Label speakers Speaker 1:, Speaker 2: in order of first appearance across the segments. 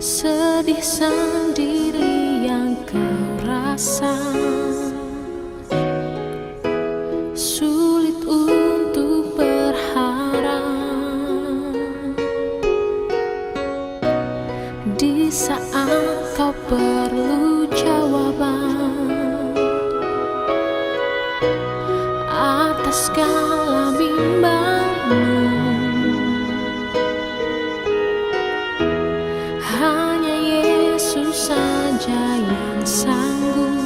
Speaker 1: Sedih sendiri yang kau rasa, sulit untuk berharap di saat kau perlu jawaban atas segala bimbangmu. Hanya Yesus saja yang sanggup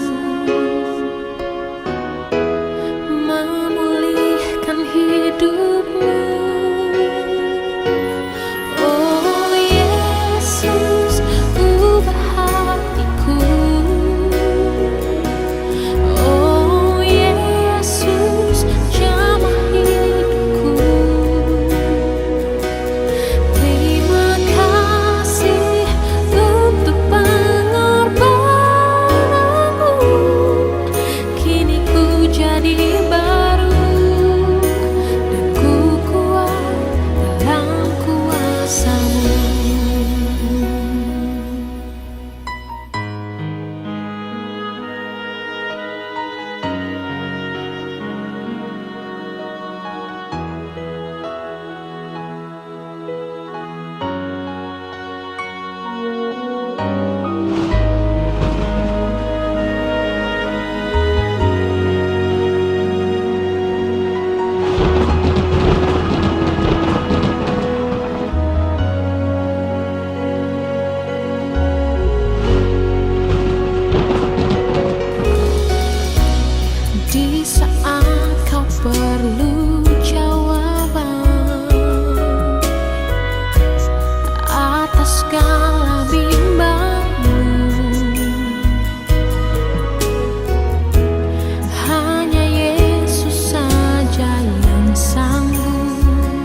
Speaker 1: memulihkan hidupmu. Oh Yesus, ubah hatiku. Oh Yesus, jamah hidupku. Terima kasih untuk pengorbananmu. Kini ku jadi baru dan ku kuat dalam kuasa-Mu. Di saat kau perlu jawaban atas segala bimbangmu, hanya Yesus saja yang sanggup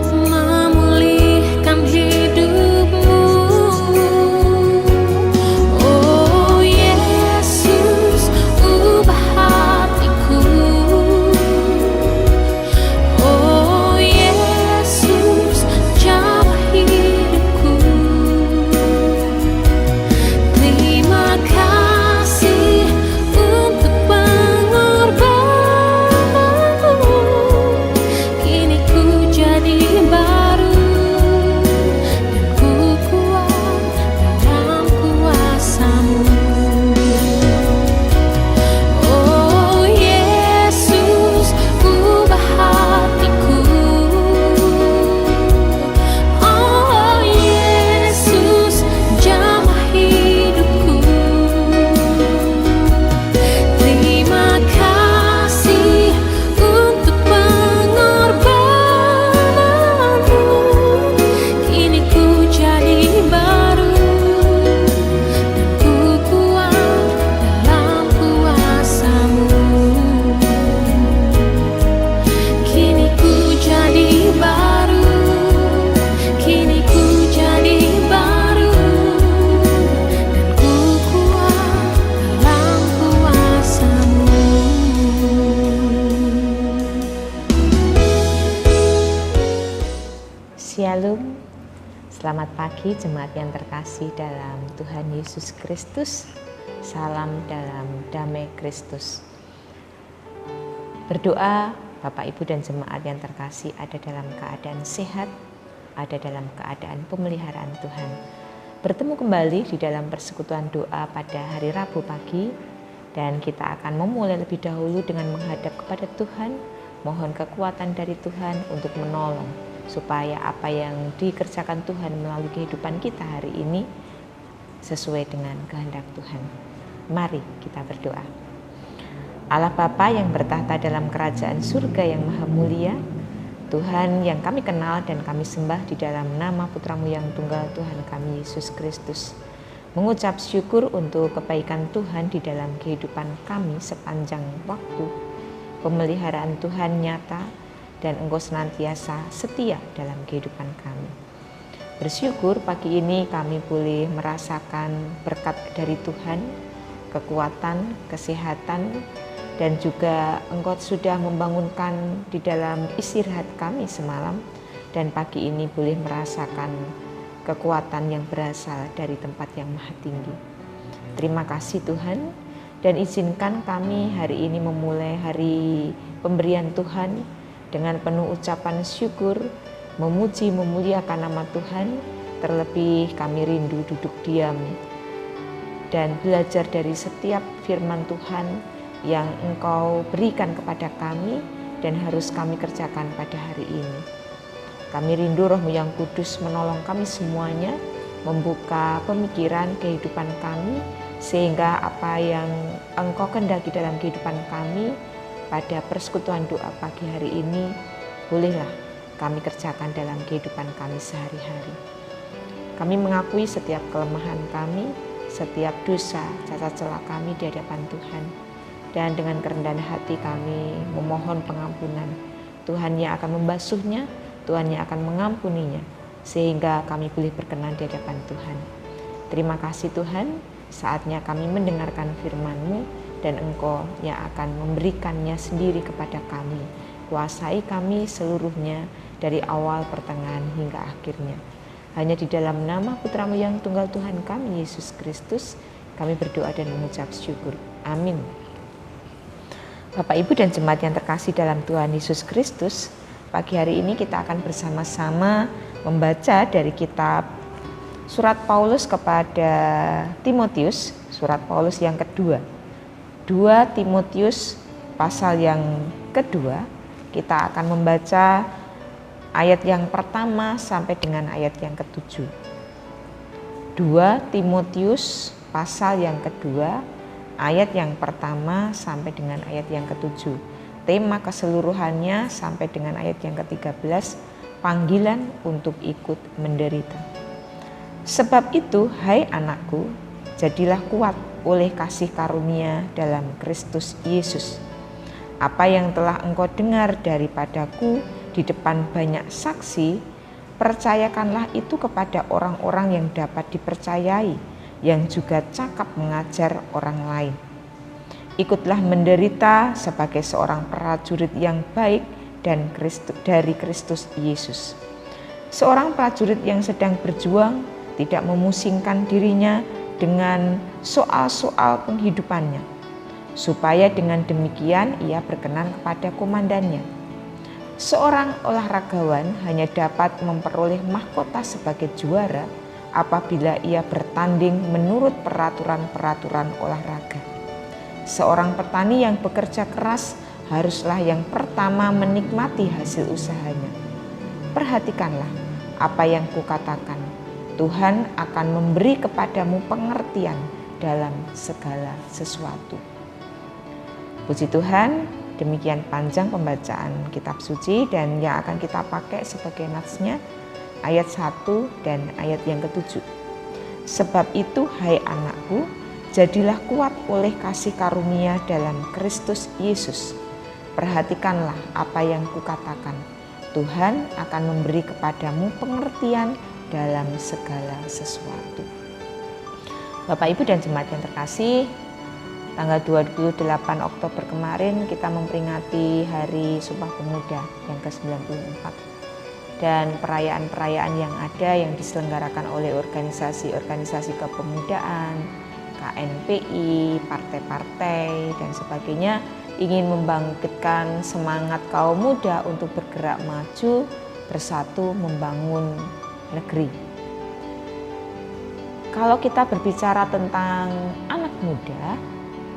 Speaker 1: memulihkan hidupmu. Oh Yesus, ubah hatiku. Oh Yesus, jamah hidupku. Terima kasih untuk pengorbananmu. Kini ku jadi baru dan ku kuat dalam kuasa-Mu. Oh Yesus, ubah hatiku. Oh Yesus, jamah hidupku. Terima kasih untuk pengorbananmu. Kini ku jadi baru dan ku kuat dalam kuasa-Mu. Kini ku jadi baru, kini ku jadi baru dan ku kuat dalam kuasa-Mu.
Speaker 2: Shalom, selamat pagi jemaat yang terkasih dalam Tuhan Yesus Kristus. Salam dalam damai Kristus. Berdoa Bapak Ibu dan jemaat yang terkasih ada dalam keadaan sehat, ada dalam keadaan pemeliharaan Tuhan. Bertemu kembali di dalam persekutuan doa pada hari Rabu pagi, dan kita akan memulai lebih dahulu dengan menghadap kepada Tuhan, mohon kekuatan dari Tuhan untuk menolong supaya apa yang dikerjakan Tuhan melalui kehidupan kita hari ini sesuai dengan kehendak Tuhan. Mari kita berdoa. Allah Bapa yang bertahta dalam kerajaan surga yang maha mulia, Tuhan yang kami kenal dan kami sembah di dalam nama Putra-Mu yang tunggal, Tuhan kami Yesus Kristus, mengucap syukur untuk kebaikan Tuhan di dalam kehidupan kami sepanjang waktu. Pemeliharaan Tuhan nyata dan Engkau senantiasa setia dalam kehidupan kami. Bersyukur pagi ini kami boleh merasakan berkat dari Tuhan, kekuatan, kesehatan, dan juga Engkau sudah membangunkan di dalam istirahat kami semalam, dan pagi ini boleh merasakan kekuatan yang berasal dari tempat yang maha tinggi. Terima kasih Tuhan, dan izinkan kami hari ini memulai hari pemberian Tuhan dengan penuh ucapan syukur, memuji memuliakan nama Tuhan. Terlebih kami rindu duduk diam dan belajar dari setiap firman Tuhan yang Engkau berikan kepada kami dan harus kami kerjakan pada hari ini. Kami rindu Roh-Mu yang kudus menolong kami semuanya, membuka pemikiran kehidupan kami, sehingga apa yang Engkau kehendaki dalam kehidupan kami pada persekutuan doa pagi hari ini, bolehlah kami kerjakan dalam kehidupan kami sehari-hari. Kami mengakui setiap kelemahan kami, setiap dosa, cacat celah kami di hadapan Tuhan. Dan dengan kerendahan hati kami memohon pengampunan. Tuhan yang akan membasuhnya, Tuhan yang akan mengampuninya, sehingga kami boleh berkenan di hadapan Tuhan. Terima kasih Tuhan, saatnya kami mendengarkan firman-Mu, dan Engkau yang akan memberikannya sendiri kepada kami. Kuasai kami seluruhnya dari awal, pertengahan, hingga akhirnya. Hanya di dalam nama Putra-Mu yang tunggal Tuhan kami, Yesus Kristus, kami berdoa dan mengucap syukur. Amin. Bapak, Ibu, dan jemaat yang terkasih dalam Tuhan Yesus Kristus, pagi hari ini kita akan bersama-sama membaca dari kitab Surat Paulus kepada Timotius, Surat Paulus yang kedua. 2 Timotius pasal yang kedua, kita akan membaca ayat yang pertama sampai dengan ayat yang ke-7. 2 Timotius pasal yang kedua, ayat yang pertama sampai dengan ayat yang ke-7. Tema keseluruhannya sampai dengan ayat yang ke-13, panggilan untuk ikut menderita. Sebab itu, hai anakku, jadilah kuat oleh kasih karunia dalam Kristus Yesus. Apa yang telah engkau dengar daripadaku di depan banyak saksi, percayakanlah itu kepada orang-orang yang dapat dipercayai, yang juga cakap mengajar orang lain. Ikutlah menderita sebagai seorang prajurit yang baik dan dari Kristus Yesus. Seorang prajurit yang sedang berjuang tidak memusingkan dirinya dengan soal-soal penghidupannya, supaya dengan demikian ia berkenan kepada komandannya. Seorang olahragawan hanya dapat memperoleh mahkota sebagai juara apabila ia bertanding menurut peraturan-peraturan olahraga. Seorang petani yang bekerja keras haruslah yang pertama menikmati hasil usahanya. Perhatikanlah apa yang kukatakan. Tuhan akan memberi kepadamu pengertian dalam segala sesuatu. Puji Tuhan, demikian panjang pembacaan kitab suci, dan yang akan kita pakai sebagai natsnya ayat 1 dan ayat yang ke-7. Sebab itu, hai anakku, jadilah kuat oleh kasih karunia dalam Kristus Yesus. Perhatikanlah apa yang kukatakan. Tuhan akan memberi kepadamu pengertian dalam segala sesuatu. Bapak, Ibu, dan jemaat yang terkasih, tanggal 28 Oktober kemarin kita memperingati Hari Sumpah Pemuda yang ke-94. Dan perayaan-perayaan yang ada yang diselenggarakan oleh organisasi-organisasi kepemudaan, KNPI, partai-partai, dan sebagainya ingin membangkitkan semangat kaum muda untuk bergerak maju, bersatu membangun negeri. Kalau kita berbicara tentang anak muda,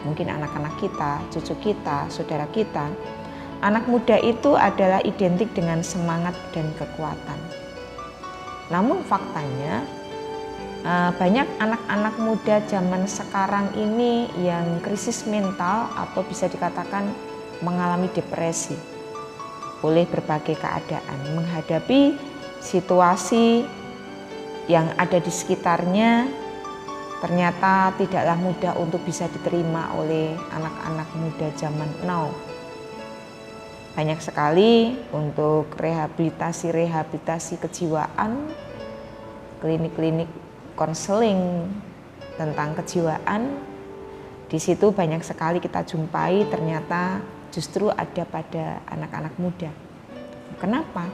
Speaker 2: mungkin anak-anak kita, cucu kita, saudara kita, anak muda itu adalah identik dengan semangat dan kekuatan. Namun faktanya banyak anak-anak muda zaman sekarang ini yang krisis mental atau bisa dikatakan mengalami depresi oleh berbagai keadaan, menghadapi situasi yang ada di sekitarnya ternyata tidaklah mudah untuk bisa diterima oleh anak-anak muda zaman now. Banyak sekali untuk rehabilitasi kejiwaan, klinik-klinik konseling tentang kejiwaan. Di situ banyak sekali kita jumpai ternyata justru ada pada anak-anak muda. Kenapa?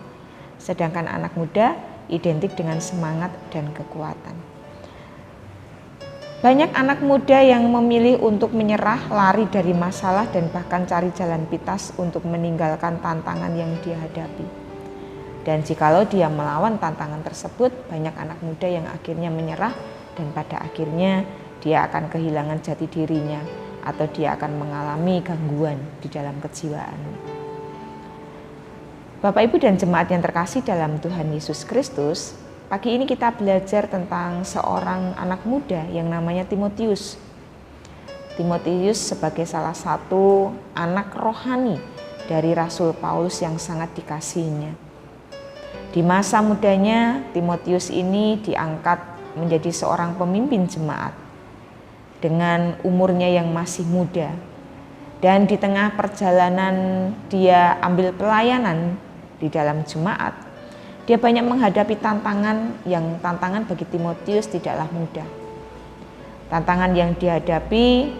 Speaker 2: Sedangkan anak muda identik dengan semangat dan kekuatan. Banyak anak muda yang memilih untuk menyerah, lari dari masalah, dan bahkan cari jalan pintas untuk meninggalkan tantangan yang dia hadapi. Dan jikalau dia melawan tantangan tersebut, banyak anak muda yang akhirnya menyerah dan pada akhirnya dia akan kehilangan jati dirinya atau dia akan mengalami gangguan di dalam kejiwaannya. Bapak, Ibu, dan jemaat yang terkasih dalam Tuhan Yesus Kristus, pagi ini kita belajar tentang seorang anak muda yang namanya Timotius. Timotius sebagai salah satu anak rohani dari Rasul Paulus yang sangat dikasihinya. Di masa mudanya, Timotius ini diangkat menjadi seorang pemimpin jemaat dengan umurnya yang masih muda. Dan di tengah perjalanan dia ambil pelayanan di dalam jemaat, dia banyak menghadapi tantangan bagi Timotius tidaklah mudah. Tantangan yang dihadapi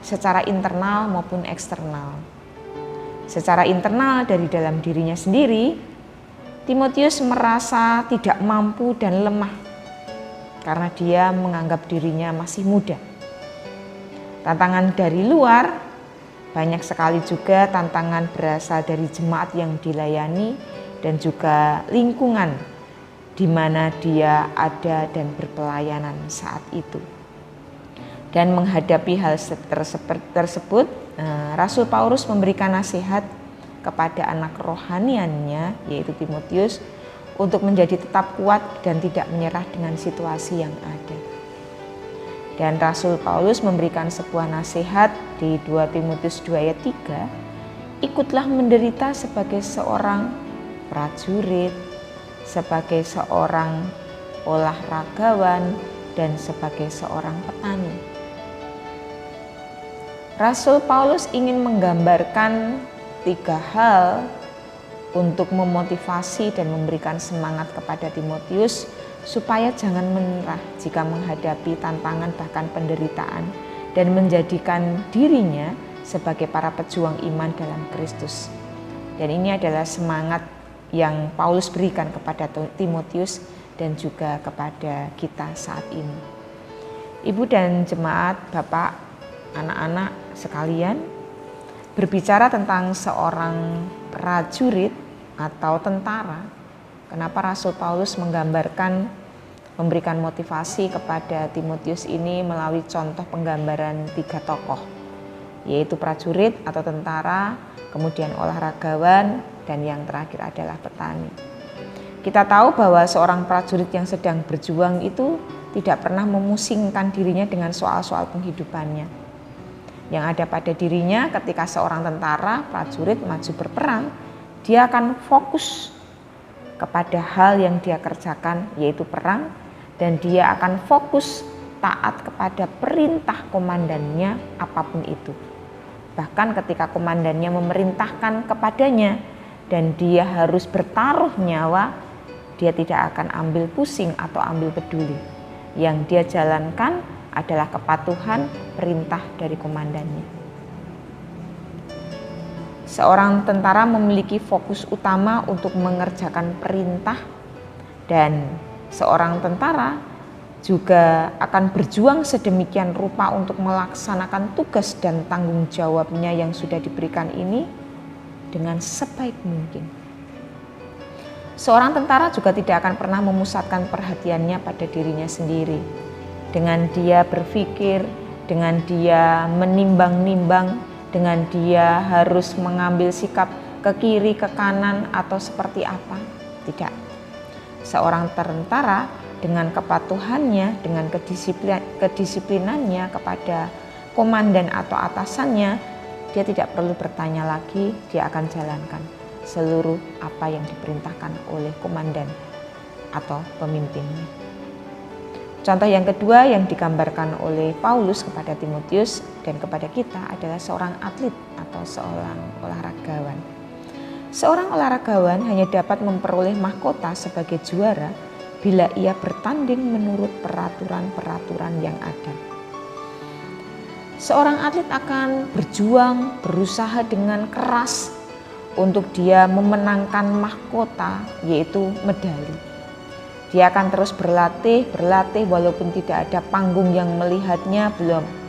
Speaker 2: secara internal maupun eksternal. Secara internal dari dalam dirinya sendiri, Timotius merasa tidak mampu dan lemah karena dia menganggap dirinya masih muda. Tantangan dari luar, banyak sekali juga tantangan berasal dari jemaat yang dilayani dan juga lingkungan di mana dia ada dan berpelayanan saat itu. Dan menghadapi hal tersebut, Rasul Paulus memberikan nasihat kepada anak rohaniannya, yaitu Timotius, untuk menjadi tetap kuat dan tidak menyerah dengan situasi yang ada. Dan Rasul Paulus memberikan sebuah nasihat di 2 Timotius 2 ayat 3, ikutlah menderita sebagai seorang prajurit, sebagai seorang olahragawan, dan sebagai seorang petani. Rasul Paulus ingin menggambarkan 3 hal untuk memotivasi dan memberikan semangat kepada Timotius supaya jangan menyerah jika menghadapi tantangan bahkan penderitaan dan menjadikan dirinya sebagai para pejuang iman dalam Kristus. Dan ini adalah semangat yang Paulus berikan kepada Timotius dan juga kepada kita saat ini. Ibu dan jemaat, Bapak, anak-anak sekalian, berbicara tentang seorang prajurit atau tentara, kenapa Rasul Paulus memberikan motivasi kepada Timotius ini melalui contoh penggambaran 3 tokoh, yaitu prajurit atau tentara, kemudian olahragawan, dan yang terakhir adalah petani. Kita tahu bahwa seorang prajurit yang sedang berjuang itu tidak pernah memusingkan dirinya dengan soal-soal penghidupannya. Yang ada pada dirinya ketika seorang tentara, prajurit maju berperang, dia akan fokus kepada hal yang dia kerjakan, yaitu perang, dan dia akan fokus taat kepada perintah komandannya apapun itu. Bahkan ketika komandannya memerintahkan kepadanya dan dia harus bertaruh nyawa, dia tidak akan ambil pusing atau ambil peduli. Yang dia jalankan adalah kepatuhan perintah dari komandannya. Seorang tentara memiliki fokus utama untuk mengerjakan perintah, dan seorang tentara juga akan berjuang sedemikian rupa untuk melaksanakan tugas dan tanggung jawabnya yang sudah diberikan ini dengan sebaik mungkin. Seorang tentara juga tidak akan pernah memusatkan perhatiannya pada dirinya sendiri. Dengan dia berpikir, dengan dia menimbang-nimbang, dengan dia harus mengambil sikap ke kiri, ke kanan, atau seperti apa. Tidak. Seorang tentara dengan kepatuhannya, dengan kedisiplinannya kepada komandan atau atasannya, dia tidak perlu bertanya lagi, dia akan jalankan seluruh apa yang diperintahkan oleh komandan atau pemimpinnya. Contoh yang kedua yang digambarkan oleh Paulus kepada Timotius dan kepada kita adalah seorang atlet atau seorang olahragawan. Seorang olahragawan hanya dapat memperoleh mahkota sebagai juara bila ia bertanding menurut peraturan-peraturan yang ada. Seorang atlet akan berjuang, berusaha dengan keras untuk dia memenangkan mahkota, yaitu medali. Dia akan terus berlatih walaupun tidak ada panggung yang melihatnya,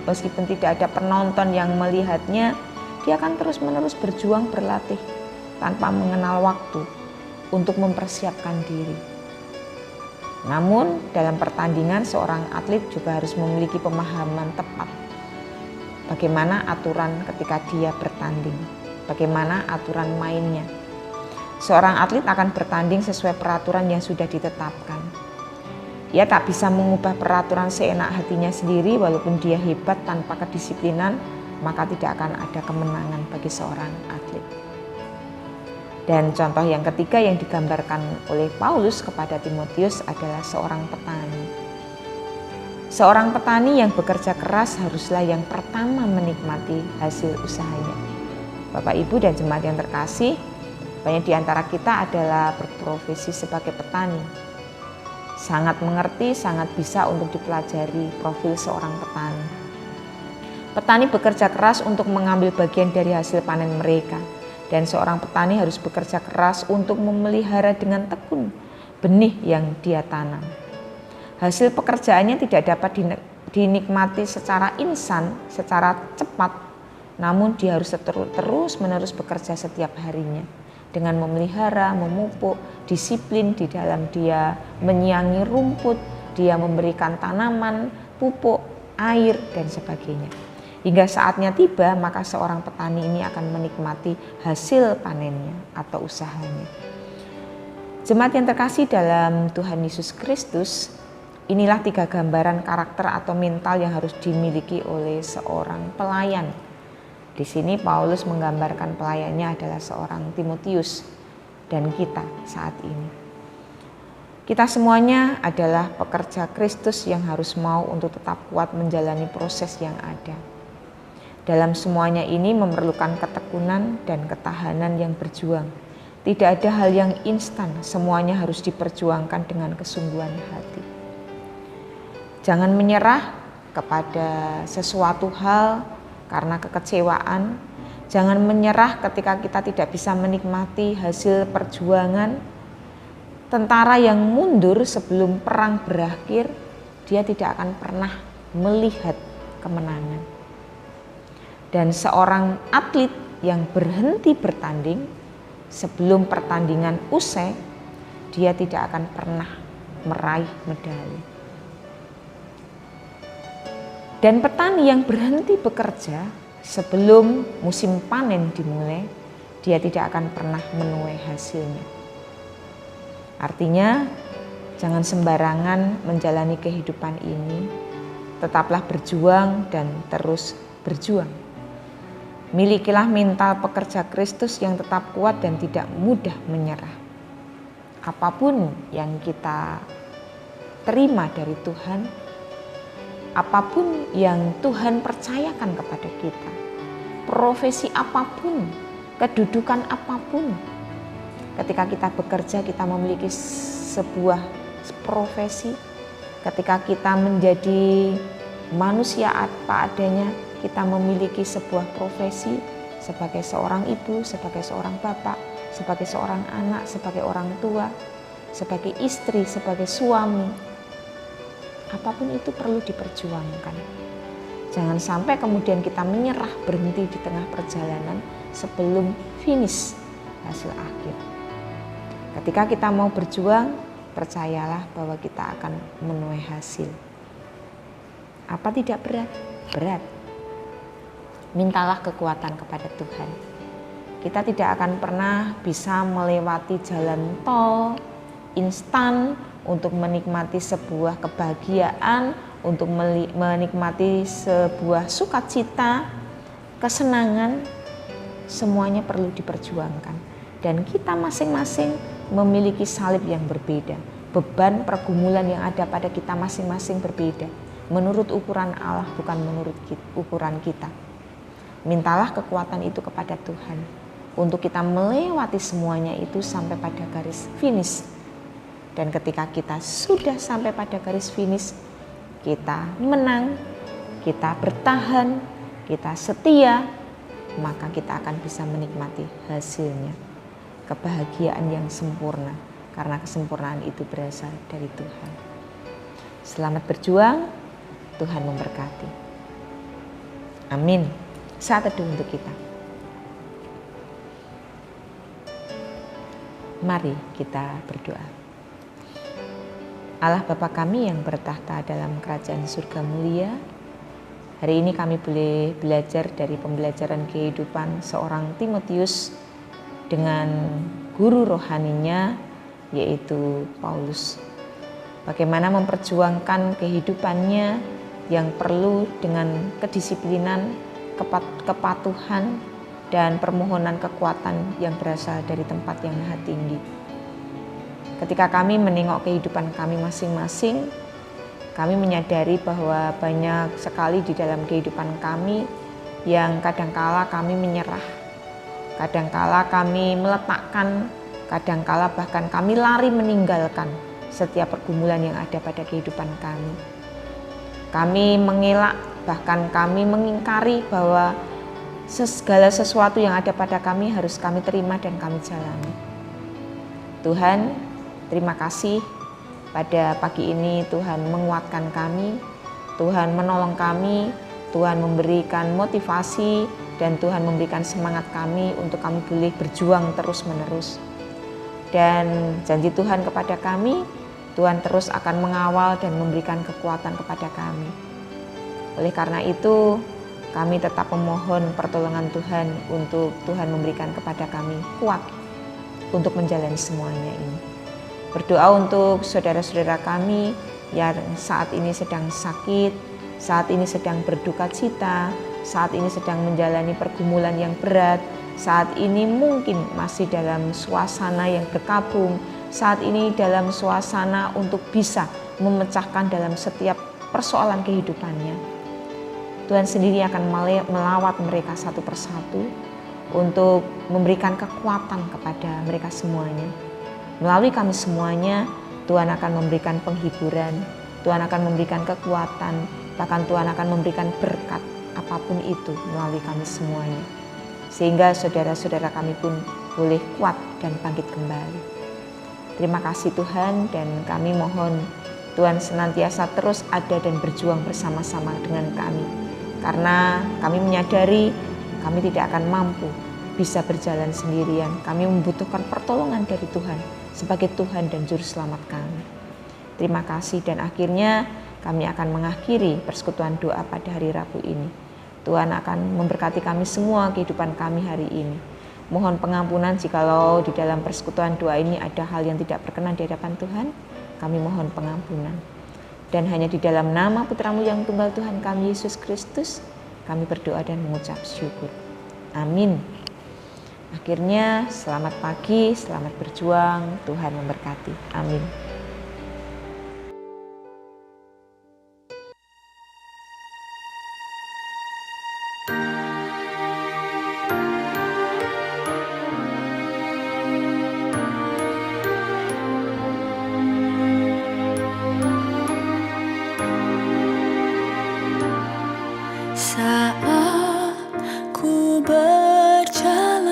Speaker 2: meskipun tidak ada penonton yang melihatnya, dia akan terus-menerus berjuang berlatih tanpa mengenal waktu untuk mempersiapkan diri. Namun dalam pertandingan seorang atlet juga harus memiliki pemahaman tepat bagaimana aturan ketika dia bertanding, bagaimana aturan mainnya. Seorang atlet akan bertanding sesuai peraturan yang sudah ditetapkan. Ia tak bisa mengubah peraturan seenak hatinya sendiri, walaupun dia hebat tanpa kedisiplinan, maka tidak akan ada kemenangan bagi seorang atlet. Dan contoh yang ketiga yang digambarkan oleh Paulus kepada Timotius adalah seorang petani. Seorang petani yang bekerja keras haruslah yang pertama menikmati hasil usahanya. Bapak, Ibu, dan jemaat yang terkasih, banyak di antara kita adalah berprofesi sebagai petani. Sangat mengerti, sangat bisa untuk dipelajari profil seorang petani. Petani bekerja keras untuk mengambil bagian dari hasil panen mereka. Dan seorang petani harus bekerja keras untuk memelihara dengan tekun benih yang dia tanam. Hasil pekerjaannya tidak dapat dinikmati secara instan, secara cepat, namun dia harus terus-menerus bekerja setiap harinya dengan memelihara, memupuk, disiplin di dalam dia menyiangi rumput, dia memberikan tanaman, pupuk, air, dan sebagainya. Hingga saatnya tiba, maka seorang petani ini akan menikmati hasil panennya atau usahanya. Jemaat yang terkasih dalam Tuhan Yesus Kristus, inilah 3 gambaran karakter atau mental yang harus dimiliki oleh seorang pelayan. Di sini Paulus menggambarkan pelayannya adalah seorang Timotius dan kita saat ini. Kita semuanya adalah pekerja Kristus yang harus mau untuk tetap kuat menjalani proses yang ada. Dalam semuanya ini memerlukan ketekunan dan ketahanan yang berjuang. Tidak ada hal yang instan, semuanya harus diperjuangkan dengan kesungguhan hati. Jangan menyerah kepada sesuatu hal karena kekecewaan. Jangan menyerah ketika kita tidak bisa menikmati hasil perjuangan. Tentara yang mundur sebelum perang berakhir, dia tidak akan pernah melihat kemenangan. Dan seorang atlet yang berhenti bertanding sebelum pertandingan usai, dia tidak akan pernah meraih medali. Dan petani yang berhenti bekerja sebelum musim panen dimulai, dia tidak akan pernah menuai hasilnya. Artinya, jangan sembarangan menjalani kehidupan ini, tetaplah berjuang dan terus berjuang. Milikilah mental pekerja Kristus yang tetap kuat dan tidak mudah menyerah. Apapun yang kita terima dari Tuhan, apapun yang Tuhan percayakan kepada kita, profesi apapun, kedudukan apapun, ketika kita bekerja kita memiliki sebuah profesi, ketika kita menjadi manusia apa adanya, kita memiliki sebuah profesi sebagai seorang ibu, sebagai seorang bapak, sebagai seorang anak, sebagai orang tua, sebagai istri, sebagai suami. Apapun itu perlu diperjuangkan. Jangan sampai kemudian kita menyerah, berhenti di tengah perjalanan sebelum finish hasil akhir. Ketika kita mau berjuang, percayalah bahwa kita akan menuai hasil. Apa tidak berat? Berat. Mintalah kekuatan kepada Tuhan. Kita tidak akan pernah bisa melewati jalan tol instan untuk menikmati sebuah kebahagiaan, untuk menikmati sebuah sukacita, kesenangan. Semuanya perlu diperjuangkan. Dan kita masing-masing memiliki salib yang berbeda. Beban pergumulan yang ada pada kita masing-masing berbeda. Menurut ukuran Allah, bukan menurut ukuran kita. Mintalah kekuatan itu kepada Tuhan untuk kita melewati semuanya itu sampai pada garis finish. Dan ketika kita sudah sampai pada garis finish, kita menang, kita bertahan, kita setia, maka kita akan bisa menikmati hasilnya. Kebahagiaan yang sempurna, karena kesempurnaan itu berasal dari Tuhan. Selamat berjuang, Tuhan memberkati. Amin. Saat teduh untuk kita. Mari kita berdoa. Allah Bapa kami yang bertahta dalam kerajaan surga mulia, hari ini kami boleh belajar dari pembelajaran kehidupan seorang Timotius dengan guru rohaninya yaitu Paulus. Bagaimana memperjuangkan kehidupannya yang perlu dengan kedisiplinan, kepatuhan, dan permohonan kekuatan yang berasal dari tempat yang maha tinggi. Ketika kami menengok kehidupan kami masing-masing, kami menyadari bahwa banyak sekali di dalam kehidupan kami yang kadangkala kami menyerah, kadangkala kami meletakkan, kadangkala bahkan kami lari meninggalkan setiap pergumulan yang ada pada kehidupan kami. Kami mengelak, bahkan kami mengingkari bahwa segala sesuatu yang ada pada kami harus kami terima dan kami jalani. Tuhan, terima kasih pada pagi ini Tuhan menguatkan kami, Tuhan menolong kami, Tuhan memberikan motivasi, dan Tuhan memberikan semangat kami untuk kami boleh berjuang terus-menerus. Dan janji Tuhan kepada kami, Tuhan terus akan mengawal dan memberikan kekuatan kepada kami. Oleh karena itu, kami tetap memohon pertolongan Tuhan untuk Tuhan memberikan kepada kami kuat untuk menjalani semuanya ini. Berdoa untuk saudara-saudara kami yang saat ini sedang sakit, saat ini sedang berduka cita, saat ini sedang menjalani pergumulan yang berat, saat ini mungkin masih dalam suasana yang berkabung, saat ini dalam suasana untuk bisa memecahkan dalam setiap persoalan kehidupannya. Tuhan sendiri akan melawat mereka satu persatu untuk memberikan kekuatan kepada mereka semuanya. Melalui kami semuanya, Tuhan akan memberikan penghiburan, Tuhan akan memberikan kekuatan, bahkan Tuhan akan memberikan berkat apapun itu melalui kami semuanya. Sehingga saudara-saudara kami pun boleh kuat dan bangkit kembali. Terima kasih Tuhan, dan kami mohon Tuhan senantiasa terus ada dan berjuang bersama-sama dengan kami. Karena kami menyadari kami tidak akan mampu bisa berjalan sendirian. Kami membutuhkan pertolongan dari Tuhan sebagai Tuhan dan Juru Selamat kami. Terima kasih, dan akhirnya kami akan mengakhiri persekutuan doa pada hari Rabu ini. Tuhan akan memberkati kami semua kehidupan kami hari ini. Mohon pengampunan jikalau di dalam persekutuan doa ini ada hal yang tidak berkenan di hadapan Tuhan. Kami mohon pengampunan. Dan hanya di dalam nama Putra-Mu yang tunggal Tuhan kami, Yesus Kristus, kami berdoa dan mengucap syukur. Amin. Akhirnya selamat pagi, selamat berjuang, Tuhan memberkati. Amin.
Speaker 1: Saat ku berjalan,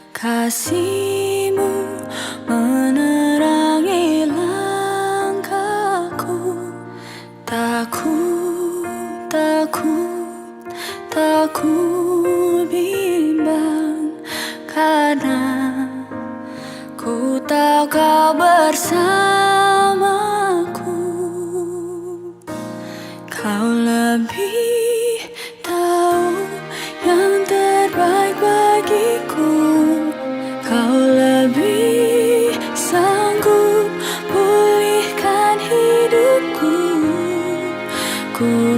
Speaker 1: kasih-Mu menerangi langkahku. Tak ku bimbang, karena ku tahu Kau bersamaku. Kau lebih tahu yang terbaik bagiku. Kau lebih sanggup pulihkan hidupku. Ku